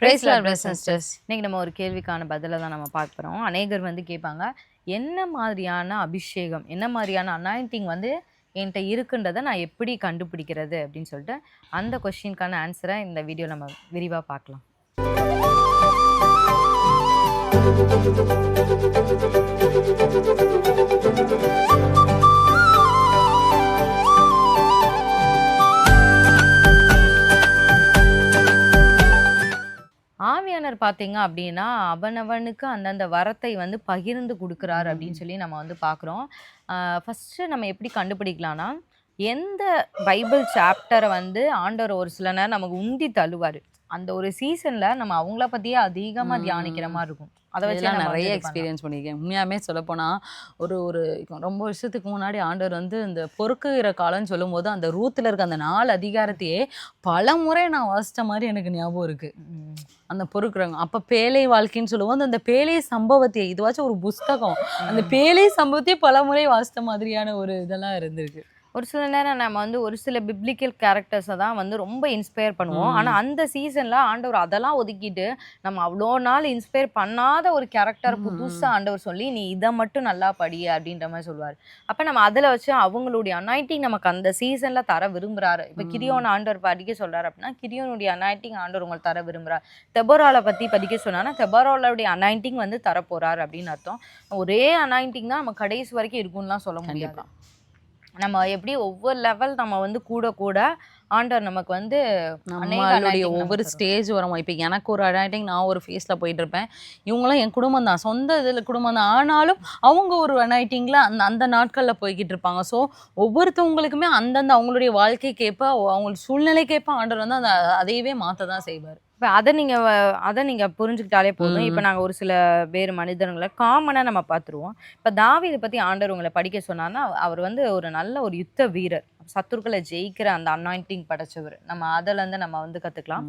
Price Lord brothers and sisters. இன்னைக்கு நம்ம ஒரு கேள்விக்கான பதிலை தான் நம்ம பார்க்க போகிறோம். அநேகர் வந்து கேட்பாங்க, என்ன மாதிரியான அபிஷேகம், என்ன மாதிரியான அனாயிண்டிங் வந்து என்கிட்ட இருக்குன்றதை நான் எப்படி கண்டுபிடிக்கிறது அப்படின்னு சொல்லிட்டு அந்த கொஸ்டினுக்கான ஆன்சரை இந்த வீடியோ நம்ம விரிவாக பார்க்கலாம். ஆவியானவர் பார்த்தீங்க அப்படின்னா அவனவனுக்கு அந்தந்த வரத்தை வந்து பகிர்ந்து கொடுக்குறாரு அப்படின்னு சொல்லி நம்ம வந்து பார்க்குறோம். ஃபஸ்ட்டு நம்ம எப்படி கண்டுபிடிக்கலாம்னா, எந்த பைபிள் சாப்டரை வந்து ஆண்டவர் ஒரு சில நேரம் நமக்கு உந்தி தள்ளுவார், அந்த ஒரு சீசனில் நம்ம அவங்கள பற்றியே அதிகமாக தியானிக்கிற மாதிரி இருக்கும். அதை வச்சு நிறைய எக்ஸ்பீரியன்ஸ் பண்ணியிருக்கேன். உண்மையாமே சொல்லப்போனால் ஒரு ஒரு ரொம்ப வருஷத்துக்கு முன்னாடி ஆண்டவர் வந்து இந்த பொறுக்குகிற காலம்னு சொல்லும் போது அந்த ரூத்தில் இருக்க அந்த 4 அதிகாரத்தையே பல முறை நான் வாசித்த மாதிரி எனக்கு ஞாபகம் இருக்குது. அந்த பொறுக்குறாங்க அப்போ பேழை வாழ்க்கைன்னு சொல்லுவோம். அந்த பேழை சம்பவத்தை இதுவாச்சும் ஒரு புஸ்தகம், அந்த பேழை சம்பவத்தையே பல முறை வாசித்த மாதிரியான ஒரு இதெல்லாம் இருந்திருக்கு. ஒரு சில நேரம் நம்ம வந்து ஒரு சில பிப்ளிக்கல் கேரக்டர்ஸை தான் வந்து ரொம்ப இன்ஸ்பயர் பண்ணுவோம். ஆனால் அந்த சீசனில் ஆண்டவர் அதெல்லாம் ஒதுக்கிட்டு நம்ம அவ்வளோ நாள் இன்ஸ்பயர் பண்ணாத ஒரு கேரக்டர் புதுசாக ஆண்டவர் சொல்லி நீ இதை மட்டும் நல்லா படி அப்படின்ற மாதிரி சொல்லுவார். அப்போ நம்ம அதில் வச்சு அவங்களுடைய அனாயிண்டிங் நமக்கு அந்த சீசனில் தர விரும்புகிறாரு. இப்போ கிரியோன் ஆண்டவர் படிக்க சொல்கிறார் அப்படின்னா கிரியோனுடைய அனாயிண்டிங் ஆண்டவர் உங்களுக்கு தர விரும்புகிறார். தெபோராவை பற்றி படிக்க சொன்னான்னா தெபோராவுடைய அனாயிண்டிங் வந்து தரப்போகிறார் அப்படின்னு அர்த்தம். ஒரே அனாயிண்டிங் தான் நம்ம கடைசி வரைக்கும் இருக்கும்லாம் சொல்ல முடியாது. நம்ம எப்படி ஒவ்வொரு லெவல் நம்ம வந்து கூட கூட ஆண்டவர் நமக்கு வந்து நம்மளுடைய ஒவ்வொரு ஸ்டேஜ் வரும். இப்போ எனக்கு ஒரு அனாயிண்டிங், நான் ஒரு ஃபேஸில் போயிட்டு இருப்பேன். இவங்களாம் என் குடும்பம் தான், சொந்த இதில் குடும்பம் தான், ஆனாலும் அவங்க ஒரு அனாயிண்டிங்கில் அந்த நாட்களில் போய்கிட்டு இருப்பாங்க. ஸோ ஒவ்வொருத்தவங்களுக்குமே அந்தந்த அவங்களுடைய வாழ்க்கைக்கேற்ப அவங்களுக்கு சூழ்நிலைக்கேற்ப ஆண்டவர் வந்து அதையவே மாற்ற தான் செய்வார். இப்போ அதை நீங்கள் புரிஞ்சுக்கிட்டாலே போதும். இப்போ நாங்கள் ஒரு சில வேறு மனிதர்களை காமனாக நம்ம பார்த்துருவோம். இப்போ தாவீதை பற்றி ஆண்டவர் உங்களை படிக்க சொன்னார்னா அவர் வந்து ஒரு நல்ல ஒரு யுத்த வீரர், சத்துருக்களை ஜெயிக்கிற அந்த அனாயிண்டிங் படைச்சவர். நம்ம அதிலேருந்து நம்ம வந்து கற்றுக்கலாம்.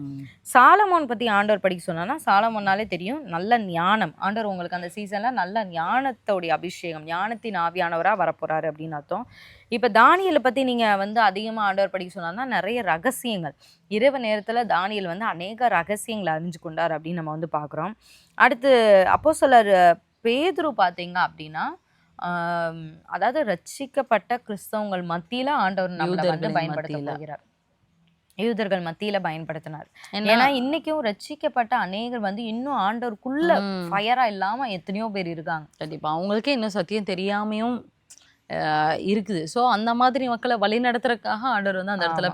சாலமோன் பற்றி ஆண்டவர் படிக்க சொன்னான்னா சாலமோன்னாலே தெரியும் நல்ல ஞானம். ஆண்டவர் உங்களுக்கு அந்த சீசனில் நல்ல ஞானத்தோடைய அபிஷேகம், ஞானத்தின் ஆவியானவராக வரப்போகிறாரு அப்படின்னு அர்த்தம். இப்போ தானியலை பற்றி நீங்கள் வந்து அதிகமாக ஆண்டவர் படிக்க சொன்னார்னா நிறைய ரகசியங்கள், இரவு நேரத்தில் தானியல் வந்து அநேக ரகசியங்களை அறிஞ்சு கொண்டார் அப்படின்னு நம்ம வந்து பார்க்குறோம். அடுத்து அப்போஸ்தலர் பேதுரு பார்த்தீங்க அப்படின்னா அதாவது ரட்சிக்கப்பட்ட கிறிஸ்தவங்கள் மத்தியில ஆண்டவர் நம்மளை வந்து பயன்படுத்த போகிறார். யூதர்கள் மத்தியில பயன்படுத்தினார். ஏன்னா இன்னைக்கும் ரட்சிக்கப்பட்ட அநேகர் வந்து இன்னும் ஆண்டவருக்குள்ள ஃபயரா இல்லாம எத்தனையோ பேர் இருக்காங்க. கண்டிப்பா அவங்களுக்கே இன்னும் சத்தியம் தெரியாமையும் இருக்குது. ஸோ அந்த மாதிரி மக்களை வழி நடத்துறதுக்காக ஆண்டவர் வந்து அந்த இடத்துல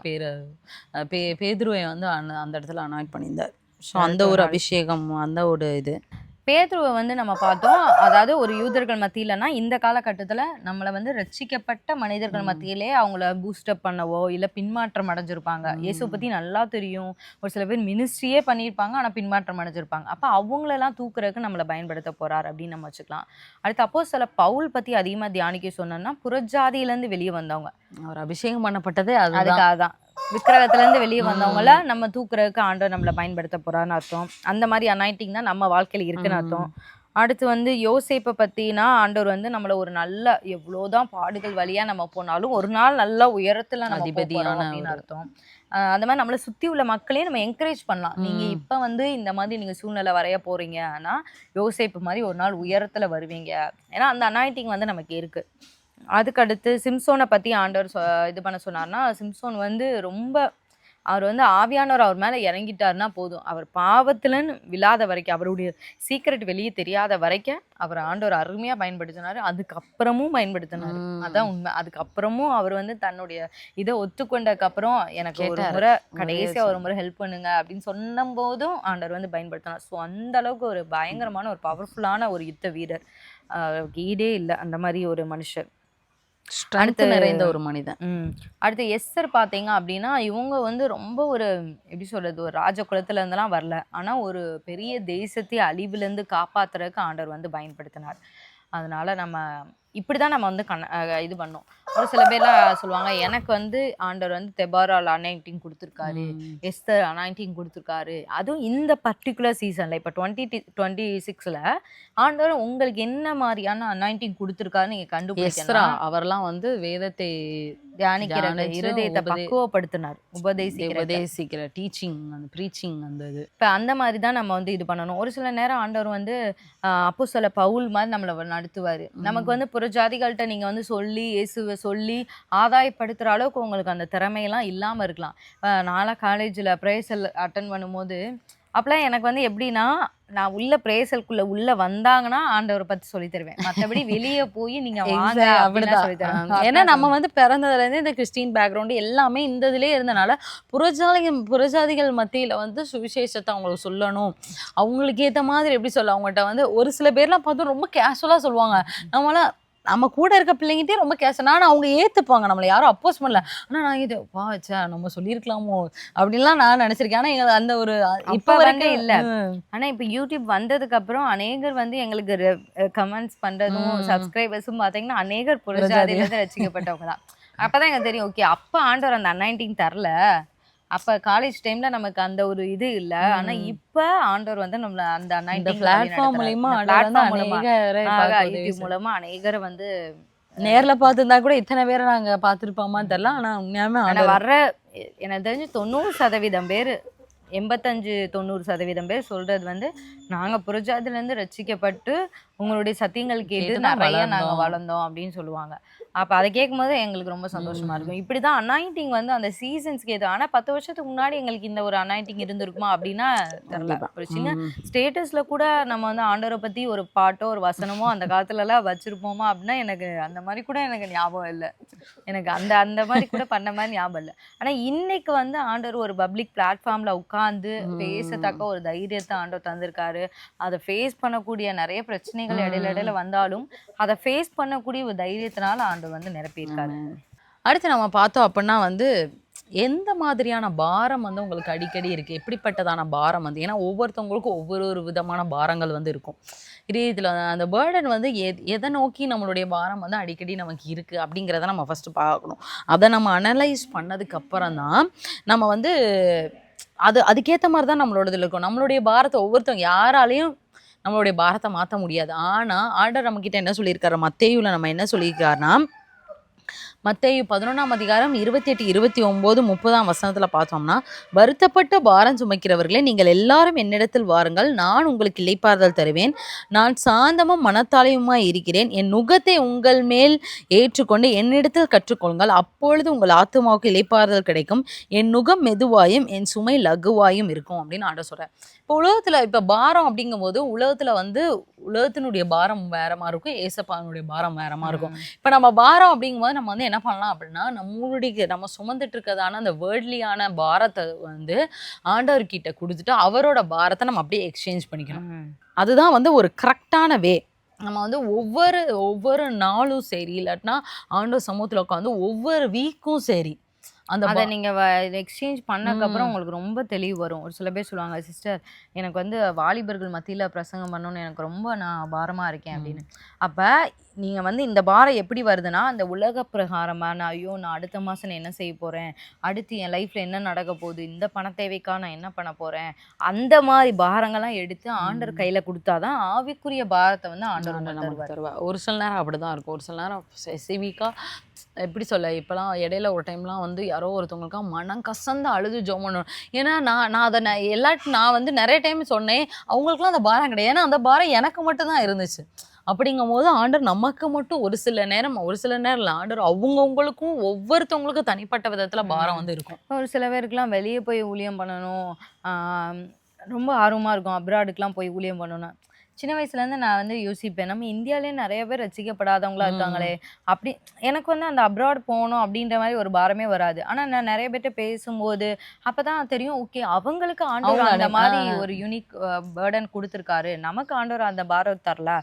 பேதுருவை வந்து அந்த இடத்துல அனாயிட் பண்ணியிருந்தார். ஸோ அந்த ஒரு அபிஷேகம், அந்த ஒரு இது பேதுருவை வந்து நம்ம பார்த்தோம். அதாவது ஒரு யூதர்கள் மத்தியிலனா இந்த காலகட்டத்தில் நம்மளை வந்து ரட்சிக்கப்பட்ட மனிதர்கள் மத்தியிலே அவங்கள பூஸ்டப் பண்ணவோ இல்லை பின்மாற்றம் அடைஞ்சிருப்பாங்க. இயேசு பற்றி நல்லா தெரியும், ஒரு சில பேர் மினிஸ்ட்ரியே பண்ணியிருப்பாங்க, ஆனால் பின்மாற்றம் அடைஞ்சிருப்பாங்க. அப்போ அவங்களெல்லாம் தூக்குறதுக்கு நம்மளை பயன்படுத்த போகிறார் அப்படின்னு நம்ம வச்சுக்கலாம். அடுத்து அப்போஸ்தலர் பவுல் பற்றி அதிகமாக தியானிக்க சொன்னோம்னா புறஜாதியிலேருந்து வெளியே வந்தவங்க, அவர் அபிஷேகம் பண்ணப்பட்டதே அதுக்காக தான். விக்கிரகத்திலேருந்து வெளியே வந்தவங்கள நம்ம தூக்குறதுக்கு ஆண்டவர் நம்மளை பயன்படுத்த போறான்னு அர்த்தம். அந்த மாதிரி அனாயிண்டிங் தான் நம்ம வாழ்க்கையில் இருக்குன்னு அர்த்தம். அடுத்து வந்து யோசேப்பை பற்றினா ஆண்டவர் வந்து நம்மளை ஒரு நல்ல எவ்வளோதான் பாடுகள் வழியாக நம்ம போனாலும் ஒரு நாள் நல்ல உயரத்தில் நம்ம அதிபதியான அப்படின்னு அர்த்தம். அந்த மாதிரி நம்மளை சுற்றி உள்ள மக்களையும் நம்ம என்கரேஜ் பண்ணலாம். நீங்கள் இப்போ வந்து இந்த மாதிரி நீங்கள் சூழ்நிலை வரைய போகிறீங்க, ஆனால் யோசேப்பு மாதிரி ஒரு நாள் உயரத்தில் வருவீங்க. ஏன்னா அந்த அனாயிண்டிங் வந்து நமக்கு இருக்குது. அதுக்கடுத்து சிம்சோனை பற்றி ஆண்டவர் இது பண்ண சொன்னார்னா, சிம்சோன் வந்து ரொம்ப அவர் வந்து ஆவியானவர் அவர் மேலே இறங்கிட்டார்னா போதும், அவர் பாவத்திலன்னு விழாத வரைக்கும், அவருடைய சீக்ரெட் வெளியே தெரியாத வரைக்கும் அவர் ஆண்டவர் அருமையாக பயன்படுத்தினார். அதுக்கப்புறமும் பயன்படுத்தினார். அதான் உண்மை. அதுக்கப்புறமும் அவர் வந்து தன்னுடைய இதை ஒத்துக்கொண்டதுக்கப்புறம் எனக்கு ஒரு முறை கடைசியாக ஒரு முறை ஹெல்ப் பண்ணுங்க அப்படின்னு சொன்ன போதும் ஆண்டவர் வந்து பயன்படுத்தினார். ஸோ அந்த அளவுக்கு ஒரு பயங்கரமான ஒரு பவர்ஃபுல்லான ஒரு யுத்த வீரர், ஈடே இல்லை அந்த மாதிரி ஒரு மனுஷர், அடுத்து நிறைந்த ஒரு மனிதன். அடுத்து எஸ்தர் பார்த்தீங்க அப்படின்னா இவங்க வந்து ரொம்ப ஒரு எப்படி சொல்றது, ஒரு ராஜ குலத்துல இருந்தெல்லாம் வரல, ஆனால் ஒரு பெரிய தேசத்தை அழிவுலேருந்து காப்பாத்துறதுக்கு ஆண்டவர் வந்து பயன்படுத்தினார். அதனால நம்ம இப்படிதான் நம்ம வந்து இது பண்ணோம். ஒரு சில பேர்லாம் சொல்லுவாங்க, எனக்கு வந்து ஆண்டவர் வந்து தெபாரால் அனாயிண்டிங் கொடுத்துருக்காரு, எஸ்தர் அனாயிண்டிங் கொடுத்துருக்காரு. அதுவும் இந்த பர்டிகுலர் சீசன்ல இப்போ 2026ல ஆண்டவர் உங்களுக்கு என்ன மாதிரியான அனாயிண்டிங் கொடுத்துருக்காரு நீங்க எஸ்ரா கண்டுபிடிக்கணும். அவர்லாம் வந்து வேதத்தை தியானிக்கிற தியானிச்சு இருதயத்தை பக்குவப்படுத்தினார், உபதேசிக்கிற. உபதேசிக்கிற டீச்சிங் அந்த ப்ரீச்சிங் அந்த இது இப்ப அந்த மாதிரி தான் நம்ம வந்து இது பண்ணணும். ஒரு சில நேரம் ஆண்டவர் வந்து அப்போஸ்தல பவுல் மாதிரி நம்மள நடத்துவாரு. நமக்கு வந்து புறஜாதிகள்கிட்ட நீங்க வந்து சொல்லி இயேசுவை சொல்லி ஆதாயப்படுத்துற அளவுக்கு உங்களுக்கு அந்த திறமையெல்லாம் இல்லாம இருக்கலாம். நான்லாம் காலேஜில் ப்ரேயர்சல் அட்டன் பண்ணும்போது அப்பெல்லாம் எனக்கு வந்து எப்படின்னா, நான் உள்ள ப்ரேயர்சல்குள்ள உள்ள வந்தாங்கன்னா ஆண்டவரை பத்தி சொல்லி தருவேன். மற்றபடி வெளியே போய் நீங்க வாங்க அப்படிதான் சொல்லி தருவேன். ஏன்னா நம்ம வந்து பிறந்ததுல இருந்து இந்த கிறிஸ்டின் பேக்ரவுண்டு எல்லாமே இந்த இதுலயே இருந்தனால புறஜாதிகள் மத்தியில வந்து சுவிசேஷத்தை அவங்களுக்கு சொல்லணும். அவங்களுக்கு ஏத்த மாதிரி எப்படி சொல்ல, அவங்கள்ட்ட வந்து ஒரு சில பேர்லாம் பார்த்தா ரொம்ப கேஷுவலா சொல்லுவாங்க. நம்மளாம் நம்ம கூட இருக்க பிள்ளைங்கிட்டே ரொம்ப கேஷுவல். ஆனால் அவங்க ஏத்துப்பாங்க, நம்மளை யாரும் அப்போஸ் பண்ணல. ஆனா நான் இது வா நம்ம சொல்லியிருக்கலாமோ அப்படின்லாம் நான் நினைச்சிருக்கேன். ஆனா எங்களுக்கு அந்த ஒரு இப்ப வந்து இல்ல. ஆனா இப்ப யூடியூப் வந்ததுக்கு அப்புறம் அநேகர் வந்து எங்களுக்கு கமெண்ட்ஸ் பண்றதும் சப்ஸ்கிரைபர்ஸும் பாத்தீங்கன்னா அநேகர் புறஜாதியில இருந்து ரசிக்கப்பட்டவங்க தான். அப்பதான் எனக்கு தெரியும், ஓகே அப்ப ஆண்டவர் அந்த அனாயிண்டிங் தரல, அப்ப காலேஜ் டைம்ல நமக்கு அந்த ஒரு இது இல்ல. ஆனா இப்ப ஆண்டவர் வந்து நம்மள அந்த அனாயிண்டிங் பிளாட்ஃபார்ம் மூலமா யூடியூப் மூலமா அநேகரை வந்து நேர்ல பார்த்துருந்தா கூட இத்தனை பேரை நாங்க பார்த்துருப்போமான்னு தெரியல. ஆனா உண்மையாமே வர்ற எனக்கு தெரிஞ்சு 90% பேர் 85-90% பேர் சொல்றது வந்து நாங்க புறஜாதில இருந்து ரட்சிக்கப்பட்டு உங்களுடைய சத்தியங்கள் கேட்டு நிறைய நாங்க வளர்ந்தோம் அப்படின்னு சொல்லுவாங்க. அப்ப அதை கேட்கும்போது எங்களுக்கு ரொம்ப சந்தோஷமா இருக்கும். இப்படிதான் அனாயிண்டிங் வந்து அந்த சீசன்ஸ்க்கு ஏதோ. ஆனா 10 வருஷத்துக்கு முன்னாடி எங்களுக்கு இந்த ஒரு அனாயிண்டிங் இருந்திருக்குமா அப்படின்னா தெரியல. ஒரு சின்ன ஸ்டேட்டஸ்ல கூட நம்ம வந்து ஆண்டவரை பத்தி ஒரு பாட்டோ ஒரு வசனமோ அந்த காலத்துல எல்லாம் வச்சிருப்போமா அப்படின்னா எனக்கு அந்த மாதிரி கூட எனக்கு ஞாபகம் இல்லை. எனக்கு அந்த மாதிரி கூட பண்ண மாதிரி ஞாபகம் இல்லை. ஆனா இன்னைக்கு வந்து ஆண்டவர் ஒரு பப்ளிக் பிளாட்ஃபார்ம்ல உட்கார்ந்து பேசத்தக்க ஒரு தைரியத்தை ஆண்டவர் தந்திருக்காரு. அதை ஃபேஸ் பண்ணக்கூடிய நிறைய பிரச்சனைகள் இடையில வந்தாலும் அதை ஃபேஸ் பண்ணக்கூடிய ஒரு தைரியத்தினால ஆண்டவர் வந்து நிரப்பியிருக்காரு. அடுத்து நம்ம பார்த்தோம் அப்படின்னா வந்து எந்த மாதிரியான பாரம் வந்து உங்களுக்கு அடிக்கடி இருக்கு, எப்படிப்பட்டதான பாரம் வந்து, ஏன்னா ஒவ்வொருத்தவங்களுக்கும் ஒவ்வொரு விதமான பாரங்கள் வந்து இருக்கும். இதில் அந்த பேர்டன் வந்து எதை நோக்கி நம்மளுடைய பாரம் வந்து அடிக்கடி நமக்கு இருக்குது அப்படிங்கிறத நம்ம ஃபஸ்ட்டு பார்க்கணும். அதை நம்ம அனலைஸ் பண்ணதுக்கு அப்புறம் தான் நம்ம வந்து அதுக்கேற்ற மாதிரி தான் நம்மளோடதுல இருக்கும். நம்மளுடைய பாரத்தை ஒவ்வொருத்தவங்க யாராலையும் நம்மளுடைய பாரத்தை மாற்ற முடியாது. ஆனால் ஆண்டவர் நம்மக்கிட்ட என்ன சொல்லியிருக்காரு, மத்தேயுல நம்ம என்ன சொல்லியிருக்காருன்னா, மத்தேயு 11:28-29-30 பார்த்தோம்னா, வருத்தப்பட்டு பாரம் சுமக்கிறவர்களே நீங்கள் எல்லாரும் என்னிடத்தில் வாருங்கள், நான் உங்களுக்கு இளைப்பாறுதல் தருவேன். நான் சாந்தமும் மனத்தாலையுமாய் இருக்கிறேன். என் நுகத்தை உங்கள் மேல் ஏற்றுக்கொண்டு என்னிடத்தில் கற்றுக்கொள்ளுங்கள், அப்பொழுது உங்கள் ஆத்துமாவுக்கு இளைப்பாறுதல் கிடைக்கும். என் நுகம் மெதுவாயும் என் சுமை லகுவாயும் இருக்கும் அப்படின்னு ஆண்டவர் சொல்றார். இப்போ உலகத்துல இப்போ பாரம் அப்படிங்கும் போது உலகத்துல வந்து உலகத்தினுடைய பாரம் வேறமா இருக்கும், ஏசப்பானுடைய பாரம் வேறமா இருக்கும். இப்போ நம்ம பாரம் அப்படிங்கும்போது நம்ம வந்து என்ன பண்ணலாம் அப்படின்னா, நம்ம சுமந்துட்டு இருக்கிறதான அந்த வேர்ட்லியான பாரத்தை வந்து ஆண்டவர்கிட்ட கொடுத்துட்டு அவரோட பாரத்தை நம்ம அப்படியே எக்ஸ்சேஞ்ச் பண்ணிக்கணும். அதுதான் வந்து ஒரு கரெக்டான வே. நம்ம வந்து ஒவ்வொரு நாளும் சரி, இல்லாட்டினா ஆண்டவர் சமூகத்தில் உட்காந்து ஒவ்வொரு வீக்கும் சரி அதை நீங்க எக்ஸ்சேஞ்ச் பண்ணக்கப்புறம் உங்களுக்கு ரொம்ப தெளிவு வரும். ஒரு சில பேர் சொல்லுவாங்க, சிஸ்டர் எனக்கு வந்து வாலிபர்கள் மத்தியில் பிரசங்கம் பண்ணணும்னு எனக்கு ரொம்ப நான் பாரமாக இருக்கேன் அப்படின்னு. அப்போ நீங்கள் வந்து இந்த பாரம் எப்படி வருதுன்னா, அந்த உலக பிரகாரமான ஐயோ நான் அடுத்த மாதம் என்ன செய்ய போகிறேன், அடுத்து என் லைஃப்பில் என்ன நடக்க போகுது, இந்த பண தேவைக்காக நான் என்ன பண்ண போகிறேன், அந்த மாதிரி பாரங்கள்லாம் எடுத்து ஆண்டவர் கையில் கொடுத்தாதான் ஆவிக்குரிய பாரத்தை வந்து ஆண்டவர் தருவார். ஒரு சில நேரம் அப்படி தான் இருக்கும். ஒரு சில நேரம் ஸ்பெசிஃபிக்காக எப்படி சொல்ல, இப்போலாம் இடையில ஒரு டைம்லாம் வந்து யாரோ ஒருத்தவங்களுக்கா மனம் கசந்து அழுது ஜெபம் பண்ணணும். ஏன்னா நான் வந்து நிறைய டைம் சொன்னேன், அவங்களுக்குலாம் அந்த பாரம் கிடையாது. ஏன்னா அந்த பாரம் எனக்கு மட்டும் தான் இருந்துச்சு. அப்படிங்கும் போது ஆண்டவர் நமக்கு மட்டும் ஒரு சில நேரம் இல்லை, ஆண்டவர் அவங்கவுங்களுக்கும் ஒவ்வொருத்தவங்களுக்கும் தனிப்பட்ட விதத்துல பாரம் வந்து இருக்கும். ஒரு சில பேருக்குலாம் வெளியே போய் ஊழியம் பண்ணணும் ரொம்ப ஆர்வமா இருக்கும், அப்ராடுக்குலாம் போய் ஊழியம் பண்ணணும். சின்ன வயசுலேருந்து நான் வந்து யோசிப்பேன், நம்ம இந்தியாவிலே நிறைய பேர் ரசிக்கப்படாதவங்களா இருக்காங்களே அப்படி. எனக்கு வந்து அந்த அப்ராட் போகணும் அப்படின்ற மாதிரி ஒரு பாரமே வராது. ஆனால் நான் நிறைய பேர்ட்ட பேசும்போது அப்போ தான் தெரியும், ஓகே அவங்களுக்கு ஆண்டவர் அந்த மாதிரி ஒரு யூனிக் பேர்டன் கொடுத்துருக்காரு, நமக்கு ஆண்டவர் அந்த பாரம் தரல,